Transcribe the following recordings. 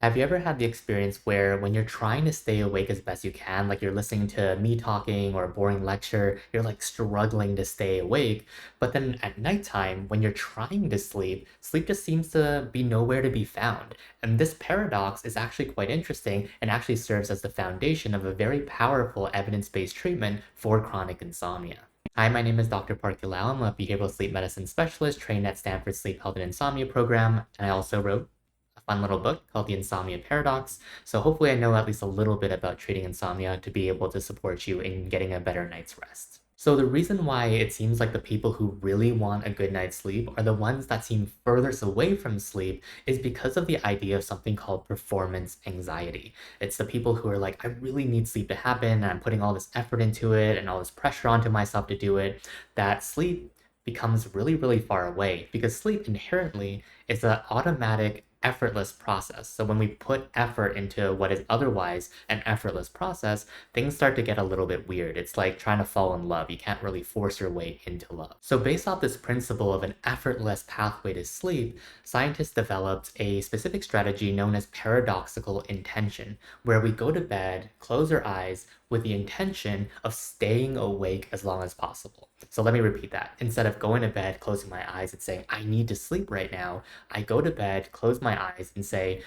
Have you ever had the experience where when you're trying to stay awake as best you can, like you're listening to me talking or a boring lecture, you're like struggling to stay awake, but then at nighttime, when you're trying to sleep, sleep just seems to be nowhere to be found. And this paradox is actually quite interesting and actually serves as the foundation of a very powerful evidence-based treatment for chronic insomnia. Hi, my name is Dr. Parky. I'm a behavioral sleep medicine specialist trained at Stanford's Sleep Health and Insomnia program, and I also wrote a fun little book called The Insomnia Paradox. So hopefully I know at least a little bit about treating insomnia to be able to support you in getting a better night's rest. So the reason why it seems like the people who really want a good night's sleep are the ones that seem furthest away from sleep is because of the idea of something called performance anxiety. It's the people who are like, I really need sleep to happen, and I'm putting all this effort into it and all this pressure onto myself to do it, that sleep becomes really, really far away because sleep inherently is an automatic, effortless process. So when we put effort into what is otherwise an effortless process, things start to get a little bit weird. It's like trying to fall in love. You can't really force your way into love. So based off this principle of an effortless pathway to sleep, scientists developed a specific strategy known as paradoxical intention, where we go to bed, close our eyes, with the intention of staying awake as long as possible. So let me repeat that. Instead of going to bed, closing my eyes and saying, I need to sleep right now, I go to bed, close my eyes, and say,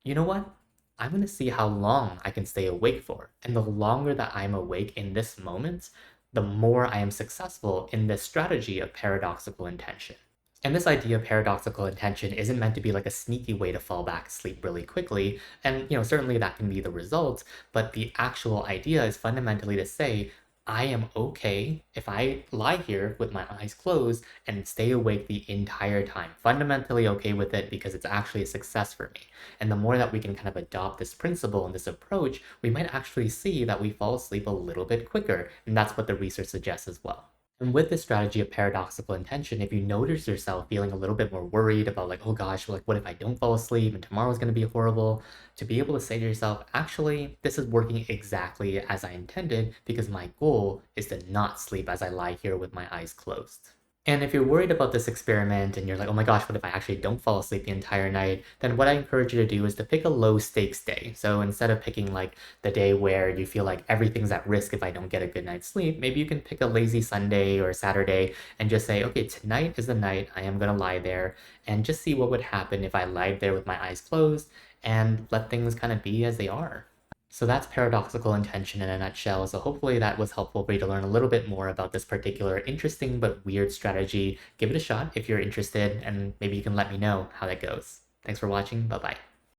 you know what? I'm going to see how long I can stay awake for. And the longer that I'm awake in this moment, the more I am successful in this strategy of paradoxical intention. And this idea of paradoxical intention isn't meant to be like a sneaky way to fall back asleep really quickly. And, certainly that can be the result, but the actual idea is fundamentally to say, I am okay if I lie here with my eyes closed and stay awake the entire time. Fundamentally okay with it because it's actually a success for me. And the more that we can kind of adopt this principle and this approach, we might actually see that we fall asleep a little bit quicker. And that's what the research suggests as well. And with this strategy of paradoxical intention, if you notice yourself feeling a little bit more worried about like, oh gosh, like what if I don't fall asleep and tomorrow's going to be horrible, to be able to say to yourself, actually, this is working exactly as I intended because my goal is to not sleep as I lie here with my eyes closed. And if you're worried about this experiment and you're like, oh my gosh, what if I actually don't fall asleep the entire night? Then what I encourage you to do is to pick a low stakes day. So instead of picking like the day where you feel like everything's at risk if I don't get a good night's sleep, maybe you can pick a lazy Sunday or Saturday and just say, okay, tonight is the night I am going to lie there and just see what would happen if I lied there with my eyes closed and let things kind of be as they are. So that's paradoxical intention in a nutshell. So hopefully that was helpful for you to learn a little bit more about this particular interesting but weird strategy. Give it a shot if you're interested, and maybe you can let me know how that goes. Thanks for watching. Bye-bye.